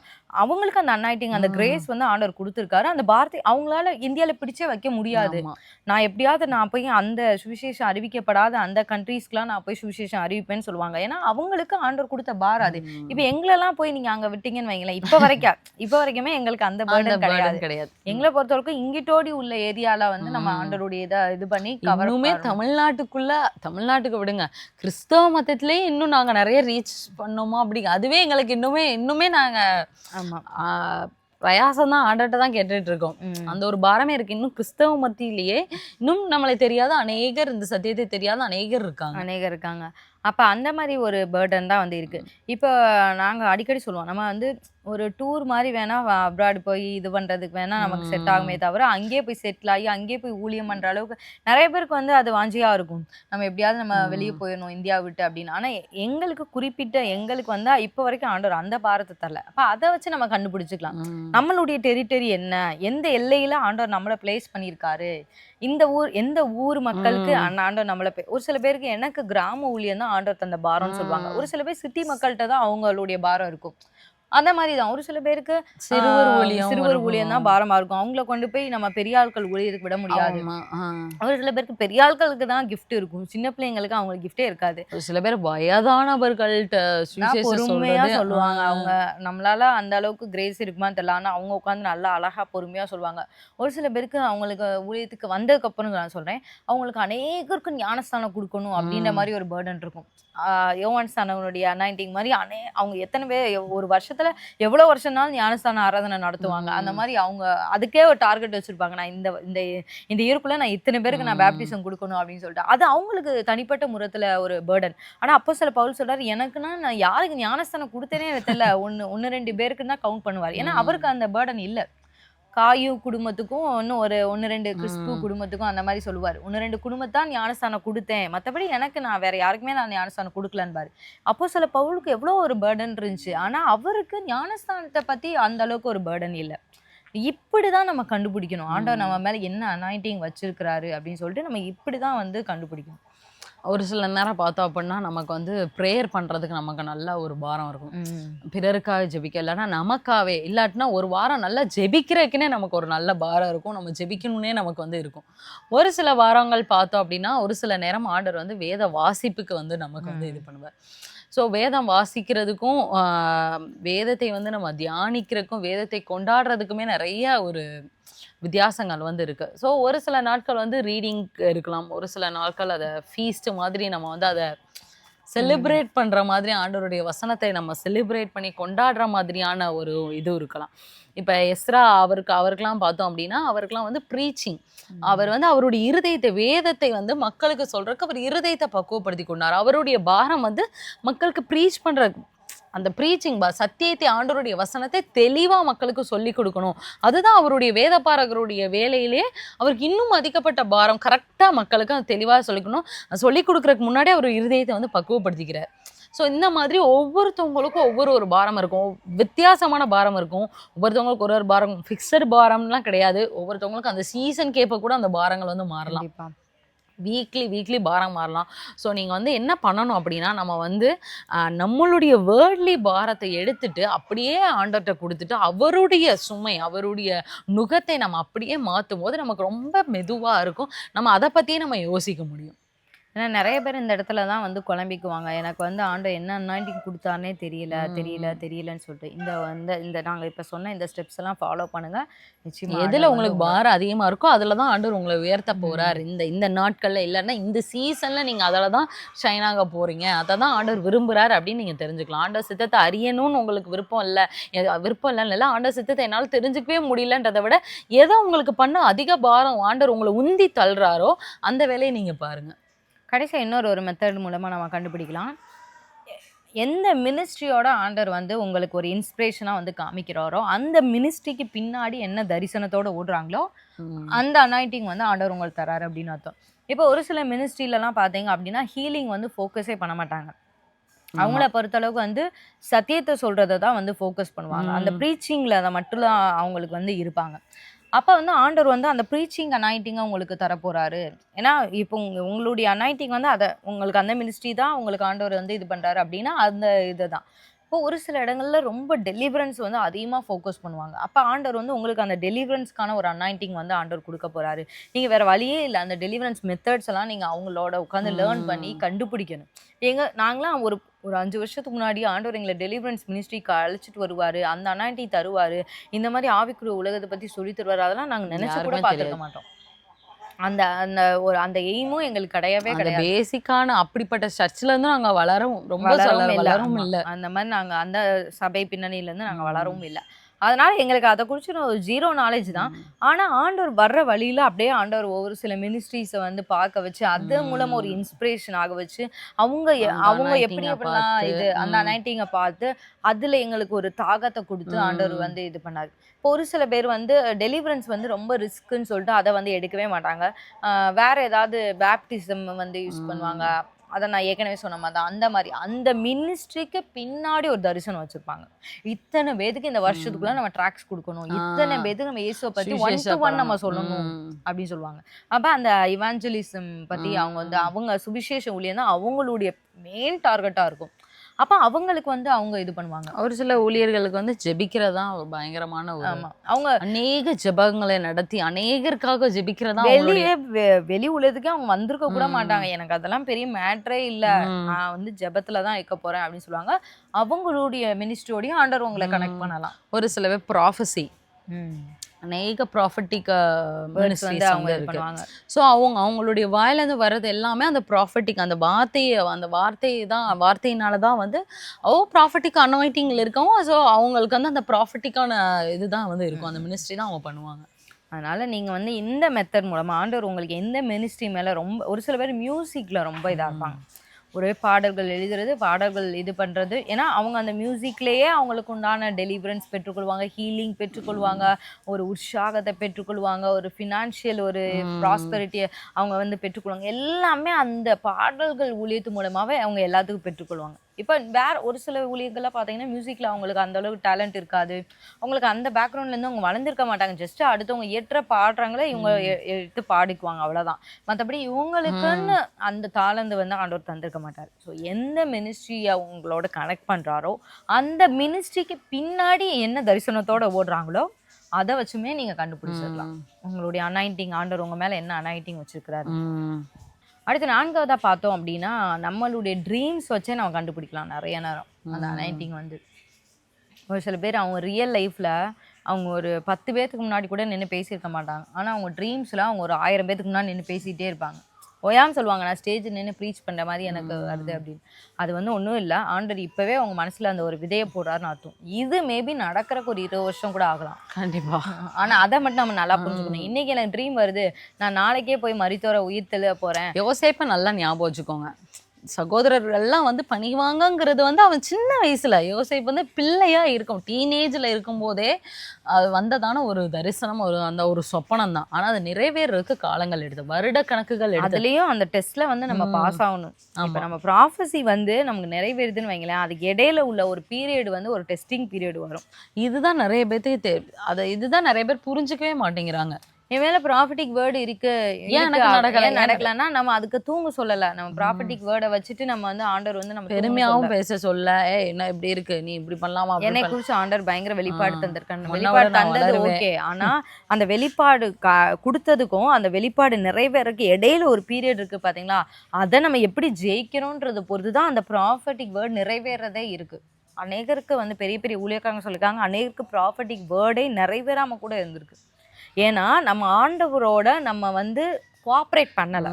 அவங்களுக்கு அந்த அனாயிட்டிங் அந்த கிரேஸ் வந்து ஆண்டவர் கொடுத்துருக்காரு. அந்த பாரத்தை அவங்களால இந்தியாவில் பிடிச்சே வைக்க முடியாது. நான் எப்படியாவது நான் போய் அந்த சுவிசேஷம் அறிவிக்கப்படாத அந்த கண்ட்ரீஸ்க்குலாம் நான் போய் சுவிசேஷம் அறிவிப்பேன்னு சொல்லுவாங்க. ஏன்னா அவங்களுக்கு ஆண்டவர் கொடுத்த பாரம் அது. இப்போ எங்களெல்லாம் போய் நீங்க அங்க விட்டீங்கன்னு வைங்களேன், இப்ப வரைக்குமே எங்களுக்கு அந்த அந்த பேர்டன் கிடையாது. burden கிடையாது. எங்களை பொறுத்தவரைக்கும் இங்கிட்டோடி உள்ள ஏரியால வந்து நம்ம ஆண்டவருடைய இதை இது பண்ணி கவர் இன்னுமே தமிழ்நாட்டுக்கு விடுங்க, கிறிஸ்தவ மதத்திலேயே இன்னும் நாங்க நிறைய ரீச் பண்ணோமா அப்படி அதுவே எங்களுக்கு இன்னுமே நாங்க ஆமா பிரயாசம் தான் ஆண்டர்ட்ட தான் கேட்டுட்டு இருக்கோம். அந்த ஒரு பாரமே இருக்கு. இன்னும் கிறிஸ்தவ மத்தியிலேயே இன்னும் நம்மளை தெரியாத அநேகர், இந்த சத்தியத்தை தெரியாத அநேகர் இருக்காங்க. அப்ப அந்த மாதிரி ஒரு பேர்டன் தான் வந்து இருக்கு. இப்போ நாங்க அடிக்கடி சொல்லுவோம், நம்ம வந்து ஒரு டூர் மாதிரி வேணா அப்ராட் போய் இது பண்றதுக்கு வேணா நமக்கு செட் ஆகுமே தவிர, அங்கேயே போய் செட்டில் ஆகி அங்கேயே போய் ஊழியம் பண்ற அளவுக்கு நிறைய பேருக்கு வந்து அது வாஞ்சியா இருக்கும். நம்ம எப்படியாவது நம்ம வெளியே போயிடணும் இந்தியா விட்டு அப்படின்னு. ஆனா எங்களுக்கு வந்து இப்போ வரைக்கும் ஆண்டவர் அந்த பாரத்தை தரல. அப்ப அதை வச்சு நம்ம கண்டுபிடிச்சுக்கலாம் நம்மளுடைய டெரிட்டரி என்ன, எந்த எல்லையில ஆண்டவர் நம்மளை பிளேஸ் பண்ணியிருக்காரு, எந்த ஊர் மக்களுக்கு ஆண்டவர் நம்மளை ஒரு சில பேருக்கு எனக்கு கிராம ஊழியம் தான் ஆண்டவர் தந்த பாரம்னு சொல்லுவாங்க. ஒரு சில பேர் சிட்டி மக்கள்கிட்ட தான் அவங்களுடைய பாரம் இருக்கும். அந்த மாதிரி தான் ஒரு சில பேருக்கு சிறுவர் ஊழியம் தான் பாரமா இருக்கும். அவங்கள கொண்டு போய் நம்ம பெரிய ஆட்கள் ஊழியருக்கு விட முடியாது. ஒரு சில பேருக்கு பெரிய ஆட்களுக்கு தான் கிஃப்ட் இருக்கும், சின்ன பிள்ளைங்களுக்கு அவங்களுக்கு கிஃப்டே இருக்காது. ஒரு சில பேர் வயதானவர்கள்ட்ட பொறுமையா சொல்லுவாங்க. அவங்க நம்மளால அந்த அளவுக்கு கிரேஸ் இருக்குமான்னு தெரியல, ஆனா அவங்க உட்காந்து நல்லா அழகா பொறுமையா சொல்லுவாங்க. ஒரு சில பேருக்கு அவங்களுக்கு ஊழியத்துக்கு வந்ததுக்கு அப்புறம் நான் சொல்றேன், அவங்களுக்கு அநேகருக்கு ஞானஸ்தானம் கொடுக்கணும் அப்படின்ற மாதிரி ஒரு பேர்டன் இருக்கும். யோவான் ஸ்நானனுடைய அனாயிண்டிங் மாதிரி அவங்க எத்தனை பேர் ஒரு வருஷத்துல எவ்வளவு வருஷம்னாலும் ஞானஸ்தான ஆராதனை நடத்துவாங்க. அந்த மாதிரி அவங்க அதுக்கே ஒரு டார்கெட் வச்சிருப்பாங்க, நான் இந்த இயருக்குள்ள நான் இத்தனை பேருக்கு நான் பேப்டிசம் கொடுக்கணும் அப்படின்னு சொல்லிட்டு. அது அவங்களுக்கு தனிப்பட்ட முறைத்துல ஒரு பேர்டன். ஆனா அப்போஸ்தலர் பவுல் சொல்றாரு, எனக்குன்னா நான் யாருக்கு ஞானஸ்தானம் கொடுத்தேனே எனக்கு தெரியல, ஒன்னு 2 பேருக்கு தான் கவுண்ட் பண்ணுவார். ஏன்னா அவருக்கு அந்த பேர்டன் இல்ல. காயு குடும்பத்துக்கும் இன்னும் ஒரு 1-2 கிறிஸ்து குடும்பத்துக்கும் அந்த மாதிரி சொல்லுவார். 1-2 குடும்பத்தான் ஞானஸ்தானம் கொடுத்தேன், மற்றபடி நான் வேற யாருக்குமே நான் ஞானஸ்தானம் கொடுக்கலன்னு பாரு. அப்போ சில பவுலுக்கு எவ்வளோ ஒரு பேர்டன் இருந்துச்சு, ஆனா அவருக்கு ஞானஸ்தானத்தை பத்தி அந்த அளவுக்கு ஒரு பேர்டன் இல்லை. இப்படிதான் நம்ம கண்டுபிடிக்கணும் ஆண்டவர் நம்ம மேல என்ன அனாயிண்டிங் வச்சிருக்கிறாரு அப்படின்னு சொல்லிட்டு நம்ம இப்படிதான் வந்து கண்டுபிடிக்கணும். ஒரு சில நேரம் பார்த்தோம் அப்படின்னா நமக்கு வந்து ப்ரேயர் பண்ணுறதுக்கு நமக்கு நல்ல ஒரு பாரம் இருக்கும். பிறருக்காக ஜெபிக்க இல்லைன்னா நமக்காகவே இல்லாட்டினா ஒரு வாரம் நல்லா ஜெபிக்கிறதுக்குன்னே நமக்கு ஒரு நல்ல பாரம் இருக்கும். நம்ம ஜெபிக்கணுன்னே நமக்கு வந்து இருக்கும். ஒரு சில வாரங்கள் பார்த்தோம் அப்படின்னா ஒரு சில நேரம் ஆண்டவர் வந்து வேத வாசிப்புக்கு வந்து நமக்கு வந்து இது பண்ணுவார். ஸோ வேதம் வாசிக்கிறதுக்கும் வேதத்தை வந்து நம்ம தியானிக்கிறதுக்கும் வேதத்தை கொண்டாடுறதுக்குமே நிறைய ஒரு வித்தியாசங்கள் வந்து இருக்கு. ஸோ ஒரு சில நாட்கள் வந்து ரீடிங் இருக்கலாம், ஒரு சில நாட்கள் அதை ஃபீஸ்ட் மாதிரி நம்ம வந்து அதை செலிப்ரேட் பண்ற மாதிரி ஆண்டவருடைய வசனத்தை நம்ம செலிப்ரேட் பண்ணி கொண்டாடுற மாதிரியான ஒரு இது இருக்கலாம். இப்போ எஸ்ரா அவருக்கெல்லாம் பார்த்தோம் அப்படின்னா அவருக்கெல்லாம் வந்து ப்ரீச்சிங், அவர் வந்து அவருடைய இருதயத்தை வேதத்தை வந்து மக்களுக்கு சொல்றதுக்கு அவர் இருதயத்தை பக்குவப்படுத்தி கொண்டார். அவருடைய பாரம் வந்து மக்களுக்கு ப்ரீச் பண்ற அந்த ப்ரீச்சிங் சத்தியத்தை ஆண்டவருடைய வசனத்தை தெளிவா மக்களுக்கு சொல்லி கொடுக்கணும். அதுதான் அவருடைய வேதபாரகருடைய வேலையிலே அவருக்கு இன்னும் அதிகப்பட்ட பாரம். கரெக்டா மக்களுக்கு அது தெளிவா சொல்லிக்கணும். சொல்லி கொடுக்கறதுக்கு முன்னாடி அவர் இருதயத்தை வந்து பக்குவப்படுத்திக்கிறார். ஸோ இந்த மாதிரி ஒவ்வொருத்தவங்களுக்கும் ஒரு பாரம் இருக்கும், வித்தியாசமான பாரம் இருக்கும். ஒவ்வொருத்தவங்களுக்கு ஒரு பாரம், ஃபிக்ஸட் பாரம்லாம் கிடையாது. ஒவ்வொருத்தவங்களுக்கும் அந்த சீசன் கேப்ப கூட அந்த பாரங்கள் வந்து மாறலாம். வீக்லி பாரம் மாறலாம். ஸோ நீங்கள் வந்து என்ன பண்ணணும் அப்படின்னா நம்ம வந்து நம்மளுடைய வேர்ல்ட்லி பாரத்தை எடுத்துட்டு அப்படியே ஆண்டவர்கிட்ட கொடுத்துட்டு அவருடைய சுமை அவருடைய நுகத்தை நம்ம அப்படியே மாற்றும் போது நமக்கு ரொம்ப மெதுவாக இருக்கும். நம்ம அதை பற்றியே நம்ம யோசிக்க முடியும். ஏன்னா நிறைய பேர் இந்த இடத்துல தான் வந்து குழம்பிக்குவாங்க, எனக்கு வந்து ஆண்டவர் என்ன அனாயிண்டிங் கொடுத்தாருனே தெரியலன்னு சொல்லிட்டு. இந்த நாங்கள் இப்போ சொன்ன இந்த ஸ்டெப்ஸ் எல்லாம் ஃபாலோ பண்ணுங்க, நிச்சயமா எதில் உங்களுக்கு பாரம் அதிகமாக இருக்கோ அதில் தான் ஆண்டவர் உங்களை உயர்த்த போகிறார். இந்த நாட்களில் இல்லைன்னா இந்த சீசனில் நீங்கள் அதில் தான் ஷைன் ஆக போகிறீங்க, அதை தான் ஆண்டவர் விரும்புகிறார் அப்படின்னு நீங்கள் தெரிஞ்சுக்கலாம். ஆண்டவர் சித்தத்தை அறியணும்னு உங்களுக்கு விருப்பம் இல்லை ஆண்டவர் சித்தத்தை என்னால் தெரிஞ்சுக்கவே முடியலன்றதை விட ஏதோ உங்களுக்கு பண்ண அதிக பாரம் ஆண்டவர் உங்களை உந்தி தள்ளுறாரோ அந்த வேலையை நீங்கள் பாருங்கள். கடைசியாக இன்னொரு மெத்தட் மூலமாக நம்ம கண்டுபிடிக்கலாம், எந்த மினிஸ்ட்ரியோட ஆண்டவர் வந்து உங்களுக்கு ஒரு இன்ஸ்பிரேஷனாக வந்து காமிக்கிறாரோ அந்த மினிஸ்ட்ரிக்கு பின்னாடி என்ன தரிசனத்தோடு ஓடுறாங்களோ அந்த அனாயிண்டிங் வந்து ஆண்டவர் உங்களுக்கு தராரு அப்படின்னு அர்த்தம். இப்போ ஒரு சில மினிஸ்ட்ரியிலலாம் பார்த்தீங்க அப்படின்னா ஹீலிங் வந்து ஃபோக்கஸே பண்ண மாட்டாங்க. அவங்கள பொறுத்தளவுக்கு வந்து சத்தியத்தை சொல்கிறத தான் வந்து ஃபோக்கஸ் பண்ணுவாங்க. அந்த ப்ரீச்சிங்கில் அதை மட்டும் அவங்களுக்கு வந்து இருப்பாங்க. அப்போ வந்து ஆண்டவர் வந்து அந்த ப்ரீச்சிங் அனாயிண்டிங்கை உங்களுக்கு தரப்போகிறாரு. ஏன்னா இப்போ உங்களுடைய அனாயிண்டிங் வந்து அதை உங்களுக்கு அந்த மினிஸ்ட்ரி தான் உங்களுக்கு ஆண்டவர் வந்து இது பண்ணுறாரு அப்படின்னா அந்த இது தான். இப்போ ஒரு சில இடங்கள்ல ரொம்ப டெலிவரன்ஸ் வந்து அதிகமாக ஃபோக்கஸ் பண்ணுவாங்க. அப்போ ஆண்டவர் வந்து உங்களுக்கு அந்த டெலிவரன்ஸ்க்கான ஒரு அனாயிண்டிங் வந்து ஆண்டவர் கொடுக்க போகிறாரு. நீங்கள் வேறு வழியே இல்லை, அந்த டெலிவரன்ஸ் மெத்தட்ஸ் எல்லாம் நீங்கள் அவங்களோட உட்காந்து லேர்ன் பண்ணி கண்டுபிடிக்கணும். நாங்களாம் ஒரு 5 வருஷத்துக்கு முன்னாடி ஆண்டவர் எங்களை டெலிவரன்ஸ் மினிஸ்ட்ரிக்கு அழைச்சிட்டு வருவாரு, அந்த அனாயிண்டிங் தருவாரு, இந்த மாதிரி ஆவிக்குரிய உலகத்தை பத்தி சொல்லி தருவாரு, அதெல்லாம் நாங்க நினைச்சு கூட யாருமே பார்த்திருக்க தெரியாது. மாட்டோம். அந்த அந்த ஒரு அந்த எய்மும் எங்களுக்கு கிடையவே அந்த கிடையாது. பேசிக்கான அப்படிப்பட்ட சர்ச்ல இருந்து நாங்க வளரவும் ரொம்ப வளரவும் இல்ல. வளரவும் ஆமா. இல்ல. அந்த மாதிரி நாங்க அந்த சபை பின்னணியில இருந்து நாங்க வளரவும் இல்ல. அதனால எங்களுக்கு அதை குறிச்சு ஒரு 0 நாலேஜ் தான். ஆனா ஆண்டவர் வர்ற வழியில அப்படியே ஆண்டவர் ஒவ்வொரு சில மினிஸ்ட்ரீஸை வந்து பார்க்க வச்சு, அது மூலமா ஒரு இன்ஸ்பிரேஷன் ஆக வச்சு, அவங்க அந்த அவங்க எப்படி அனாயிண்டிங்க எப்படிலாம் பார்த்து இது அந்த அனாயிண்டிங்கை பார்த்து அதுல எங்களுக்கு ஒரு தாகத்தை கொடுத்து ஆண்டவர் வந்து இது பண்ணாரு. இப்போ ஒரு சில பேர் வந்து டெலிவரன்ஸ் வந்து ரொம்ப ரிஸ்க்குன்னு சொல்லிட்டு அதை வந்து எடுக்கவே மாட்டாங்க. வேற ஏதாவது பேப்டிசம் வந்து யூஸ் பண்ணுவாங்க. அதை நான் ஏற்கனவே சொன்ன மாதிரி தான். அந்த மாதிரி அந்த மினிஸ்ட்ரிக்கு பின்னாடி ஒரு தரிசனம் வச்சிருப்பாங்க. இத்தனை பேருக்கு இந்த வருஷத்துக்குள்ள நம்ம ட்ராக்ஸ் கொடுக்கணும், இத்தனை பேருக்கு நம்ம இயேசுவை பத்தி 1 to 1 நம்ம சொல்லணும் அப்படின்னு சொல்லுவாங்க. அப்ப அந்த இவாஞ்சலிசம் பத்தி அவங்க வந்து அவங்க சுவிசேஷ ஊழியம் தான் அவங்களுடைய மெயின் டார்கெட்டா இருக்கும். அப்ப அவங்களுக்கு வந்து அவங்க இது பண்ணுவாங்க. ஒரு சில ஊழியர்களுக்கு வந்து ஜெபிக்கிறதா ஒரு பயங்கரமான ஒரு ஆமா. அவங்க அநேக ஜெபங்களை நடத்தி அநேகருக்காக ஜெபிக்கிறதா வெளியே வெளி உலகத்துக்கே அவங்க வந்திருக்க கூட மாட்டாங்க. எனக்கு அதெல்லாம் பெரிய மேட்டரே இல்ல, நான் வந்து ஜெபத்துல தான் இருக்க போறேன் அப்படின்னு சொல்லுவாங்க. அவங்களுடைய மினிஸ்ட்ரியோடய ஆண்டவர் உங்களை கனெக்ட் பண்ணலாம். ஒரு சில பேர் ப்ராஃபஸி அநேக ப்ராஃபட்டிக் மினிஸ்ட்ரிஸ் அவங்க வந்து இது இருக்கு. பண்ணுவாங்க. ஸோ அவங்களுடைய வாயிலேருந்து வர்றது எல்லாமே அந்த ப்ராஃபட்டிக் அந்த வார்த்தையினால தான் வந்து ப்ராஃபட்டிக் அனாயிண்டிங்கில் இருக்கவும். ஸோ அவங்களுக்கு வந்து அந்த ப்ராஃபட்டிக்கான இதுதான் வந்து இருக்கும், அந்த மினிஸ்ட்ரி தான் அவங்க பண்ணுவாங்க. அதனால நீங்க வந்து இந்த மெத்தட் மூலமா ஆண்டவர் உங்களுக்கு எந்த மினிஸ்ட்ரி மேல ரொம்ப ஒரு சில பேர் மியூசிக்ல ரொம்ப இதா இருப்பாங்க. ஒரே பாடல்கள் எழுதுறது, பாடல்கள் இது பண்றது. ஏன்னா அவங்க அந்த மியூசிக்லயே அவங்களுக்கு உண்டான டெலிவரன்ஸ் பெற்றுக்கொள்வாங்க, ஹீலிங் பெற்றுக்கொள்வாங்க, ஒரு உற்சாகத்தை பெற்றுக்கொள்வாங்க, ஒரு ஃபினான்ஷியல் ஒரு ப்ராஸ்பெரிட்டியை அவங்க வந்து பெற்றுக்கொள்வாங்க. எல்லாமே அந்த பாடல்கள் ஊழியத்து மூலமாவே அவங்க எல்லாத்துக்கும் பெற்றுக்கொள்வாங்க. இப்போ வேற ஒரு சில ஊழியர்கள்லாம் பார்த்தீங்கன்னா மியூசிக்ல அவங்களுக்கு அந்த அளவுக்கு டேலண்ட் இருக்காது, அவங்களுக்கு அந்த பேக்ரவுண்ட்லேருந்து அவங்க வளர்ந்துருக்க மாட்டாங்க. ஜஸ்ட் அடுத்தவங்க ஏற்ற பாடுறாங்களே இவங்க எடுத்து பாடிக்குவாங்க, அவ்வளோதான். மற்றபடி இவங்களுக்குன்னு அந்த தாளந்து வந்து ஆண்டவர் தந்திருக்க மாட்டார். ஸோ எந்த மினிஸ்ட்ரியை அவங்களோட கனெக்ட் பண்ணுறாரோ அந்த மினிஸ்ட்ரிக்கு பின்னாடி என்ன தரிசனத்தோட ஓடுறாங்களோ அதை வச்சுமே நீங்கள் கண்டுபிடிச்சிடலாம் உங்களுடைய அனாயிண்டிங், ஆண்டவர் உங்கள் மேலே என்ன அனாயிண்டிங் வச்சிருக்கிறாரு. அடுத்து 4வதா பார்த்தோம் அப்படின்னா நம்மளுடைய ட்ரீம்ஸ் வச்சே நம்ம கண்டுபிடிக்கலாம் நிறைய நேரம் அந்த அனாயிண்டிங் வந்து. ஒரு சில பேர் அவங்க ரியல் லைஃப்பில் அவங்க ஒரு 10 பேர்த்துக்கு முன்னாடி கூட நின்று பேசியிருக்க மாட்டாங்க. ஆனால் அவங்க ட்ரீம்ஸில் அவங்க ஒரு 1000 பேர்த்துக்கு முன்னாடி நின்று பேசிகிட்டே இருப்பாங்க. ஓயாமல் சொல்லுவாங்க, நான் ஸ்டேஜ் நின்று ப்ரீச் பண்ணுற மாதிரி எனக்கு வருது அப்படின்னு. அது வந்து ஒன்றும் இல்லை, ஆண்டவர் இப்போவே அவங்க மனசில் அந்த ஒரு விதையை போடுறாருன்னு அர்த்தம். இது மேபி நடக்கிறக்கு ஒரு 20 வருஷம் கூட ஆகலாம் கண்டிப்பாக. ஆனால் அதை மட்டும் நம்ம நல்லா புரிஞ்சுக்கணும். இன்றைக்கி எனக்கு ட்ரீம் வருது, நான் நாளைக்கே போய் மரித்தோரை உயிர் தெளிய போகிறேன். யோசேப்பை நல்லா ஞாபகம் வச்சுக்கோங்க. சகோதரர்கள்லாம் வந்து பணிவாங்கங்கிறது வந்து அவன் சின்ன வயசுல யோசேப்பு வந்து பிள்ளையா இருக்கும், டீனேஜ்ல இருக்கும்போதே அது வந்ததான ஒரு தரிசனம், ஒரு அந்த ஒரு சொப்பனம் தான். ஆனா அது நிறைவேறதுக்கு காலங்கள் எடுத்து, வருட கணக்குகள் எடுத்து. அதுலயும் அந்த டெஸ்ட்ல வந்து நம்ம பாஸ் ஆகணும். இப்ப நம்ம ப்ராஃபஸி வந்து நமக்கு நிறைவேறுதுன்னு வைங்களேன், அதுக்கு இடையில உள்ள ஒரு பீரியட் வந்து ஒரு டெஸ்டிங் பீரியட் வரும். இதுதான் நிறைய பேருக்கு இதுதான் நிறைய பேர் புரிஞ்சுக்கவே மாட்டேங்கிறாங்க. என் மேல ப்ராஃபிட்டிக் வேர்டு இருக்கு, ஏன் எனக்கு நடக்கலன்னா நம்ம அதுக்கு தூங்க சொல்லல. நம்ம ப்ராஃபிட்டிக் வேர்டை வச்சுட்டு நம்ம வந்து ஆண்டவர் வந்து நம்ம பெருமையாவும் பேச சொல்ல, என்ன இப்படி இருக்கு, நீ இப்படி பண்ணலாமா, என்னை குறிச்சு ஆண்டவர் பயங்கர வெளிப்பாடு தந்திருக்காங்க. வெளிப்பாடு தந்தது ஓகே, ஆனா அந்த வெளிப்பாடு கொடுத்ததுக்கும் அந்த வெளிப்பாடு நிறைவேறக்கு இடையில ஒரு பீரியட் இருக்கு பாத்தீங்களா, அதை நம்ம எப்படி ஜெயிக்கிறோன்றத பொறுத்துதான் அந்த ப்ராஃபிட்டிக் வேர்டு நிறைவேறதே இருக்கு. அநேகருக்கு வந்து பெரிய பெரிய ஊழியக்காரங்க சொல்லியிருக்காங்க, அநேகருக்கு ப்ராஃபிட்டிக் வேர்டே நிறைவேறாம கூட இருந்திருக்கு. ஏன்னா நம்ம ஆண்டவரோட நம்ம வந்து கோஆப்ரேட் பண்ணலை.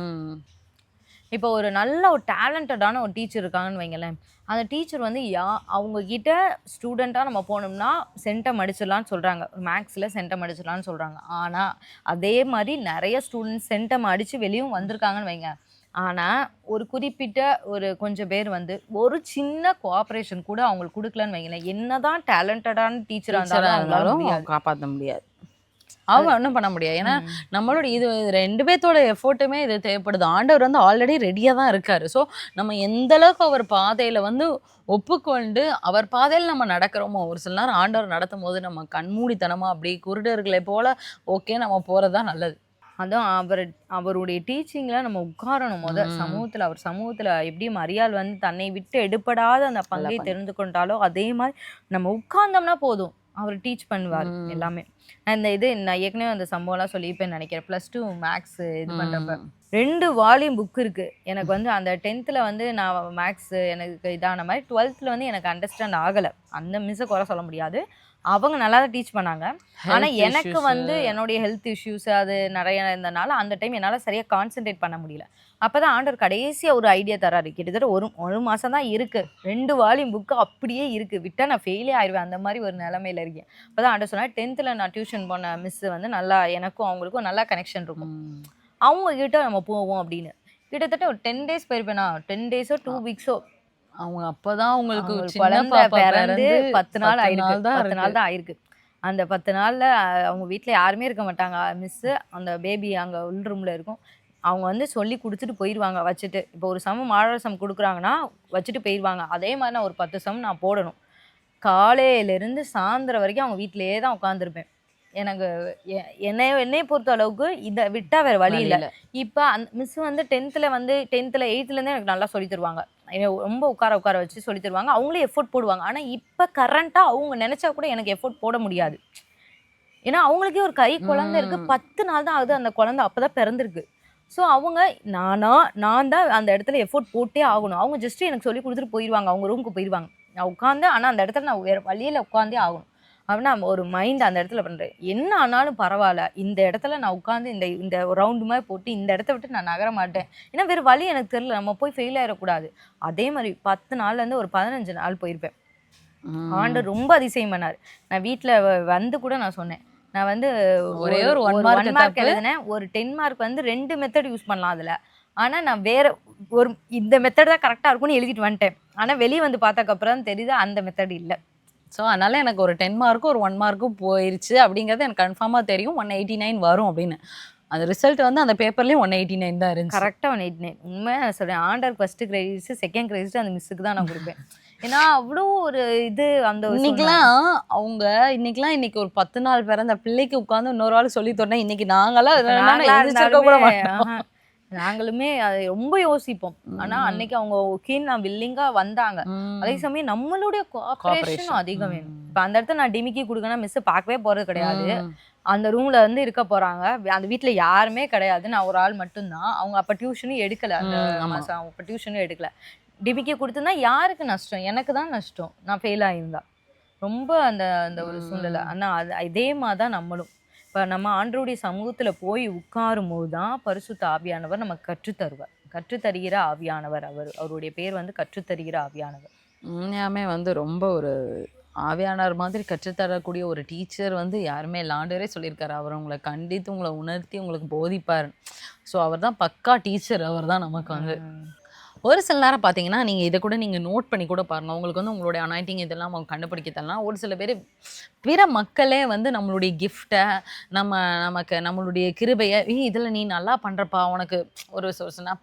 இப்போ ஒரு நல்ல ஒரு டேலண்டடான ஒரு டீச்சர் இருக்காங்கன்னு வைங்களேன், அந்த டீச்சர் வந்து அவங்க கிட்ட ஸ்டூடெண்ட்டாக நம்ம போனோம்னா சென்டம் அடிச்சிடலான்னு சொல்கிறாங்க, மேக்ஸில் சென்டம் அடிச்சிடலான்னு சொல்கிறாங்க. ஆனால் அதே மாதிரி நிறைய ஸ்டூடெண்ட்ஸ் சென்டம் அடித்து வெளியும் வந்திருக்காங்கன்னு வைங்க. ஆனால் ஒரு குறிப்பிட்ட ஒரு கொஞ்சம் பேர் வந்து ஒரு சின்ன கோஆப்ரேஷன் கூட அவங்களுக்கு கொடுக்கலன்னு வைங்களேன், என்னதான் டேலண்டடான டீச்சராக இருந்தாலும் காப்பாற்ற முடியாது, அவங்க ஒன்றும் பண்ண முடியாது. ஏன்னா நம்மளோட இது 2 பேர்த்தோட எஃபோர்ட்டுமே இது தேவைப்படுது. ஆண்டவர் வந்து ஆல்ரெடி ரெடியாக தான் இருக்காரு. ஸோ நம்ம எந்த அளவுக்கு அவர் பாதையில் வந்து ஒப்புக்கொண்டு அவர் பாதையில் நம்ம நடக்கிறோமோ, ஒரு சில நேரம் ஆண்டவர் நடத்தும் போது நம்ம கண்மூடித்தனமாக அப்படி குருடர்களை போல ஓகே நம்ம போகிறது தான் நல்லது. அதான் அவருடைய டீச்சிங்கில் நம்ம உட்காரணும். சமூகத்தில் அவர் சமூகத்தில் எப்படி மரியாள் வந்து தன்னை விட்டு எடுப்படாத அந்த பங்கை தெரிந்து கொண்டாலோ அதே மாதிரி நம்ம உட்கார்ந்தோம்னா போதும், அவர் டீச் பண்ணுவார் எல்லாமே. நான் ஏற்கனவே அந்த சம்பவம்லாம் சொல்லியிருப்பேன் நினைக்கிறேன். +2 மேக்ஸ் இது பண்ணுறப்ப 2 வால்யூம் புக் இருக்கு. எனக்கு வந்து அந்த 10th வந்து நான் மேக்ஸ் எனக்கு இதான மாரி 12th வந்து எனக்கு அண்டர்ஸ்டாண்ட் ஆகல. அந்த மிஸ்ஸ குறை சொல்ல முடியாது. அவங்க நல்லா தான் டீச் பண்ணாங்க. ஆனா ஹெல்த் எனக்கு இஷ்யூஸ். வந்து என்னுடைய ஹெல்த் இஷ்யூஸ் அது நெறைய இருந்தனால, அந்த டைம் என்னால சரியா கான்சன்ட்ரேட் பண்ண முடியல. அப்பதான் ஆண்டவர் கடைசியா ஒரு ஐடியா தராரு. கிட்டத்தட்ட 1 மாசம் தான் இருக்கு. 2 வால்யூம் புக் அப்படியே இருக்கு. விட்டா நான் ஃபெயிலே ஆயிருவேன். அந்த மாரி ஒரு நிலைமையில இருக்கேன். அப்பதான் ஆண்டவர் சொன்னாரு, 10th நான் டியூஷன் போன மிஸ் வந்து நல்லா எனக்கும் அவங்களுக்கும் நல்லா கனெக்ஷன் இருக்கும். அவங்க கிட்ட நம்ம போவோம் அப்படின்னு. கிட்டத்தட்ட ஒரு 10 டேஸ் போயிருப்பேனா? 10 டேஸோ 2 வீக்ஸோ அவங்க அப்பதான் உங்களுக்கு அவங்களுக்கு சின்ன குழந்தை பாப்பா பிறந்து 10 நாள் 10 ஆயிருக்கு. நாள் தான் 10 இருக்கு. நாள் தான் ஆயிருக்கு. அந்த 10 நாள்ல அவங்க வீட்ல யாருமே இருக்க மாட்டாங்க. மிஸ்ஸு அந்த பேபி அங்க உள் ரூம்ல இருக்கும். அவங்க வந்து சொல்லி குடுத்துட்டு போயிருவாங்க வச்சுட்டு. இப்போ ஒரு சம் மாடல் சம் குடுக்குறாங்கன்னா, வச்சுட்டு போயிருவாங்க. அதே மாரி நான் ஒரு 10 சம் நான் போடணும். காலையிலேருந்து சாயந்தரம் வரைக்கும் அவங்க வீட்லயே தான் உட்காந்துருப்பேன். எனக்கு என்னைய பொறுத்த அளவுக்கு இத விட்டா வேற வழி இல்ல. வழியில. இப்ப மிஸ் வந்து 10th 8த்லேருந்தே எனக்கு நல்லா சொல்லி தருவாங்க. என்னைய ரொம்ப உட்கார வச்சு சொல்லி தருவாங்க. அவங்களே எஃபோர்ட் போடுவாங்க. ஆனா இப்ப கரண்ட்டா அவங்க நெனச்சா கூட எனக்கு எஃபோர்ட் போட முடியாது. ஏன்னா அவங்களுக்கே ஒரு கை குழந்தை இருக்கு. ம். 10 நாள் தான் ஆகுது. அந்த குழந்தை அப்பதான் பிறந்திருக்கு. ஸோ அவங்க நான் தான் அந்த இடத்துல எஃபோர்ட் போட்டே ஆகணும். அவங்க ஜஸ்ட் எனக்கு சொல்லிக் குடுத்துட்டு போயிருவாங்க. அவங்க ரூமுக்கு போயிருவாங்க. நான் உட்கார்ந்து ஆனா அந்த இடத்துல நான் வேற வழியில உட்கார்ந்தே ஆகணும். அப்படின்னா ஒரு மைண்ட் அந்த இடத்துல பண்றேன். என்ன ஆனாலும் பரவால்ல. இந்த இடத்துல நான் உட்கார்ந்து இந்த இந்த ரவுண்ட் மாரி போட்டு இந்த இடத்த விட்டு நான் நகர மாட்டேன். ஏன்னா வேற வழி எனக்கு தெரியல. நம்ம போய் ஃபெயில் ஆயிறக்கூடாது. அதே மாரி 10 நாள்லேருந்து ஒரு 15 நாள் போயிருப்பேன். ம். ஆண்டவர் ரொம்ப அதிசயம் பண்ணாரு. நான் வீட்ல வந்து கூட நான் சொன்னேன். நான் வந்து ஒரே ஒரு 1 1 மார்க் மார்க் தப்பு. எழுதினேன். ஒரு 10 மார்க் வந்து 2 மெத்தட் யூஸ் பண்ணலாம் அதுல. ஆனா நான் வேற ஒரு இந்த மெத்தட் தான் கரெக்ட்டா இருக்கும்னு எழுதிட்டு வந்துட்டேன். ஆனா வெளிய வந்து பார்த்ததுக்கப்புறம் தான் தெரியுது அந்த மெத்தட் இல்ல. ஸோ அதனால எனக்கு ஒரு 10 மார்க்கும் ஒரு 1 மார்க்கும் போயிருச்சு அப்படிங்கிறது எனக்கு கன்ஃபார்மாக தெரியும். 189 வரும் அப்படின்னு. அந்த ரிசல்ட் வந்து அந்த பேப்பர்லேயும் 189 தான் இருந்துச்சு. கரெக்ட்டா 189. உண்மையா நான் சொல்றேன். ஆண்டவருக்கு ஃபர்ஸ்ட் கிரெடிட்ஸ், செகண்ட் கிரெடிட்ஸ் அந்த மிஸ்ஸுக்கு தான் நான் குடுப்பேன். ஏன்னா அவ்ளோ ஒரு இது அந்த ஒரு இன்னைக்கெல்லாம் அவங்க இன்னைக்கு ஒரு 10 நாள் பிறந்த பிள்ளைக்கு உட்காந்து இன்னொரு ஆள் சொல்லி தரணும். இன்னைக்கு நாங்களாம் நாங்களா எந்திரிச்சிருக்க கூட இருந்தாலுமே மாட்டோம். நாங்களுமே அதை ரொம்ப யோசிப்போம். ஆனா அன்னைக்கு அவங்க ஓகேன்னு வில்லிங்கா வந்தாங்க. அதே ம். சமயம் நம்மளுடைய கோஆபரேஷனும் கோஆபரேஷன். அதிகம் வேணும். ம். இப்ப அந்த இடத்துல நான் டிமிக்கி குடுக்கணும் மிஸ் பார்க்கவே போறது கிடையாது. ம். அந்த ரூம்ல வந்து இருக்க போறாங்க. அந்த வீட்ல யாருமே கிடையாது. நான் ஒரு ஆள் மட்டும் தான். அவங்க அப்ப டியூஷனும் எடுக்கல. அந்த ஆமா. மாசம் அவங்க அப்ப டியூஷனும் எடுக்கல. டிமிக்கி குடுத்திருந்தா யாருக்கு நஷ்டம்? எனக்கு தான் நஷ்டம். நான் ஃபெயில் ஆயிருந்தா. ரொம்ப அந்த அந்த ஒரு சூழ்நிலை. ஆனா இதே மாரி தான் நம்மளும். இப்ப நம்ம ஆண்டவருடைய சமூகத்துல போய் உட்காரும்போது தான் பரிசுத்த ஆவியானவர் நமக்கு கற்றுத் தருவார். கற்றுத் தருகிற ஆவியானவர் அவர். அவருடைய பேர் வந்து கற்றுத் தருகிற ஆவியானவர். உண்மையாமே வந்து ரொம்ப ஒரு ஆவியானவர் மாதிரி கற்றுத்தரக்கூடிய ஒரு டீச்சர் வந்து யாருமே இல்ல. ஆண்டவரே சொல்லியிருக்காரு. அவர் உங்கள கண்டித்து, உங்கள உணர்த்தி, உங்களுக்கு போதிப்பார். ஸோ அவர் தான் பக்கா டீச்சர். அவர் தான் நமக்கு வந்து. ம். ஒரு சில நேரம் பார்த்தீங்கன்னா, நீங்க இத கூட நீங்க நோட் பண்ணி கூட பாருங்க. உங்களுக்கு வந்து உங்களுடைய அனாயிண்டிங் இதெல்லாம் அவங்க கண்டுபிடிக்க தெரியலனா, ஒரு சில பேரு பிற மக்களே வந்து நம்மளுடைய கிஃப்ட்ட, நமக்கு நம்மளுடைய கிருபைய, இதில நீ நல்லா பண்றப்பா, உனக்கு ஒரு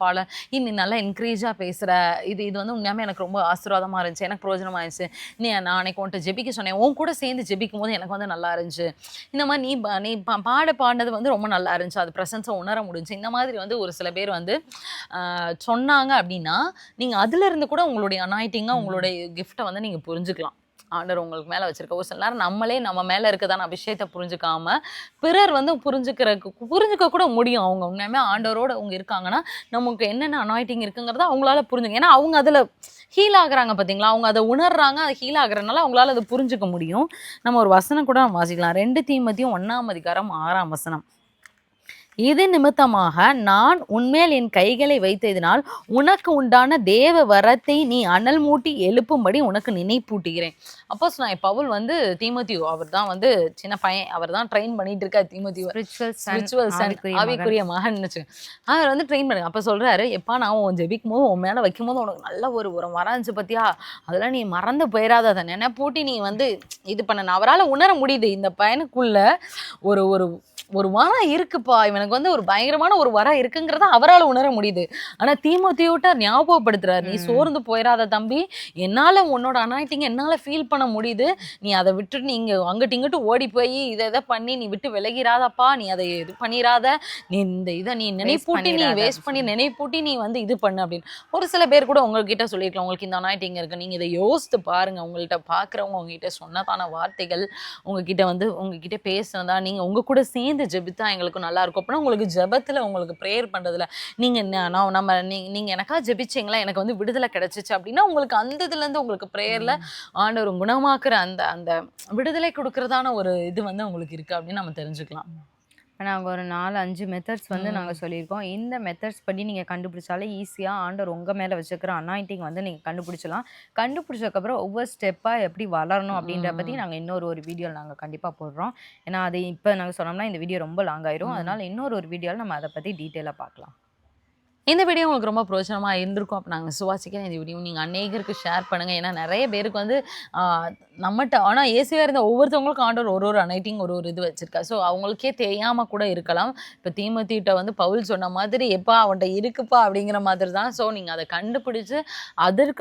பால நீ நல்லா என்கரேஜா பேசுற. இது வந்து உண்மையாவே எனக்கு ரொம்ப ஆசீர்வாதமா இருந்துச்சு. எனக்கு பிரயோஜனமா இருந்துச்சு. நான் அன்னைக்கு உன்ட்ட ஜெபிக்க சொன்னேன். உன் கூட சேர்ந்து ஜெபிக்கும்போது எனக்கு வந்து நல்லா இருந்துச்சு. இந்த மாரி நீ பாடுனது வந்து ரொம்ப நல்லா இருந்துச்சு. அது பிரசன்ஸ உணர முடிஞ்சுச்சு. இந்த மாதிரி வந்து ஒரு சில பேர் வந்து சொன்னாங்க அப்படின்னா, நீங்க அதிலிருந்து கூட உங்களுடைய அனாயிண்டிங்கா உங்களுடைய கிஃப்ட்ட வந்து நீங்க புரிஞ்சுக்கலாம். ஆண்டவர் உங்களுக்கு மேல வச்சிருக்க. ஒரு சில நேரம் நம்மளே நம்ம மேல இருக்கதான அபிஷேகத்த புரிஞ்சுக்காம, பிறர் வந்து புரிஞ்சுக்க கூட முடியும். அவங்க உண்மையாலுமே ஆண்டவரோட அவங்க இருக்காங்கன்னா, நமக்கு என்னென்ன அனாயிண்டிங் இருக்குங்கிறத அவங்களால புரிஞ்சுக்க. ஏன்னா அவங்க அதுல ஹீல் ஆகுறாங்க பார்த்தீங்களா? அவங்க அத உணர்றாங்க. அது ஹீல் ஆகுறனால அவங்களால அத புரிஞ்சுக்க முடியும். நம்ம ஒரு வசனம் கூட நம்ம வாசிக்கலாம். 2 தீமோத்தேயு 1 அதிகாரம் 6 வசனம். இது நிமித்தமாக நான் உன்மேல் என் கைகளை வைத்ததினால் உனக்கு உண்டான தேவ வரத்தை நீ அனல் மூட்டி எழுப்பும்படி உனக்கு நினைப்பூட்டுகிறேன். அப்போஸ்தலனாகிய பவுல் வந்து தீமோத்தேயு அவர் தான் வந்து சின்ன பையன். அவர் தான் ட்ரெயின் பண்ணிட்டு இருக்காரு தீமோத்தேயுவ. ஸ்பிரிச்சுவல் சன் ஆவிக்குரிய மகன் அவர் வந்து ட்ரெயின் பண்ணுங்க. அப்ப சொல்றாரு, எப்பா நான் உன் ஜெபிக்கும்போது உன் மேல வைக்கும்போது உனக்கு நல்ல ஒரு வரம் இருந்துச்சு பாத்தியா, அதெல்லாம் நீ மறந்து போயிடாத. அதை நினைப்பூட்டி நீ வந்து இது பண்ண. அவரால் உணர முடியுது இந்த பையனுக்குள்ள ஒரு ஒரு ஒரு வரம் இருக்குப்பா, இவனுக்கு வந்து ஒரு பயங்கரமான ஒரு வரம் இருக்குங்கிறத அவரால் உணர முடியுது. ஆனா தீமோத்தேயுட்ட ஞாபகப்படுத்துறாரு, நீ சோர்ந்து போயிடாத தம்பி, என்னால உன்னோட அனாயிண்டிங் என்னால ஃபீல் பண்ண முடியுது. நீ அதை விட்டுட்டு நீங்க அங்கிட்டு இங்கிட்டு ஓடி போய் இதை பண்ணி நீ விட்டு விலகிறாதப்பா, நீ அதை இது பண்ணிடாத, நீ இந்த இதை நீ நினைப்பூட்டி நீ வேஸ்ட் பண்ணி நினைப்பூட்டி நீ வந்து இது பண்ணு அப்படின்னு. ஒரு சில பேர் கூட உங்ககிட்ட சொல்லியிருக்கலாம், உங்களுக்கு இந்த அனாயிண்டிங் இருக்கு, நீங்க இதை யோசித்து பாருங்க. உங்கள்கிட்ட பாக்குறவங்க உங்ககிட்ட சொன்னதான வார்த்தைகள், உங்ககிட்ட பேசுனதா, நீங்க உங்க கூட சேர்ந்து ஜெபித்தா எங்களுக்கு நல்லா இருக்கும் அப்படின்னா ஆனா உங்களுக்கு ஜெபத்துல உங்களுக்கு ப்ரேயர் பண்றதுல நீங்க நீங்க எனக்கா ஜெபிச்சீங்களா, எனக்கு வந்து விடுதலை கிடைச்சுச்சு அப்படின்னா உங்களுக்கு அந்த இதுல இருந்து உங்களுக்கு ப்ரேயர்ல ஆண்டவர் குணமாக்குற அந்த அந்த விடுதலை கொடுக்கறதான ஒரு இது வந்து உங்களுக்கு இருக்கு அப்படின்னு நம்ம தெரிஞ்சுக்கலாம். நாங்கள் ஒரு 4-5 மெத்தட்ஸ் வந்து நாங்கள் சொல்லியிருக்கோம். இந்த மெத்தட்ஸ் படி நீங்கள் கண்டுபிடிச்சாலே ஈஸியாக ஆண்டவர் உங்கள் மேலே வச்சுக்கிற அனாயிண்டிங் வந்து நீங்கள் கண்டுபிடிச்சலாம். கண்டுபிடிச்சதுக்கப்புறம் ஒவ்வொரு ஸ்டெப்பாக எப்படி வளரணும் அப்படின்ற பற்றி நாங்கள் ஒரு வீடியோவில் நாங்கள் கண்டிப்பாக போடுறோம். ஏன்னா அது இப்போ நாங்கள் சொன்னோம்னா இந்த வீடியோ ரொம்ப லாங் ஆயிரும். அதனால ஒரு வீடியோவில் நம்ம அதை பற்றி டீட்டெயிலாக பார்க்கலாம். இந்த வீடியோ உங்களுக்கு ரொம்ப பிரோஜனமா இருந்திருக்கும் அப்போ நாங்கள் சுவாசிக்கிறேன். இந்த வீடியோ நீங்கள் அநேகருக்கு ஷேர் பண்ணுங்க. ஏன்னா நிறைய பேருக்கு வந்து நம்மகிட்ட ஆனால் ஏசியாக இருந்த ஒவ்வொருத்தவங்களுக்கும் ஆண்டவர் ஒரு அனைட்டிங் ஒரு இது வச்சிருக்கா. ஸோ அவங்களுக்கே தெரியாமல் கூட இருக்கலாம். இப்போ தீமோத்தேயுட்ட வந்து பவுல் சொன்ன மாதிரி எப்பா அவன்கிட்ட இருக்குப்பா அப்படிங்கிற மாதிரி தான். ஸோ நீங்கள் அதை கண்டுபிடிச்சு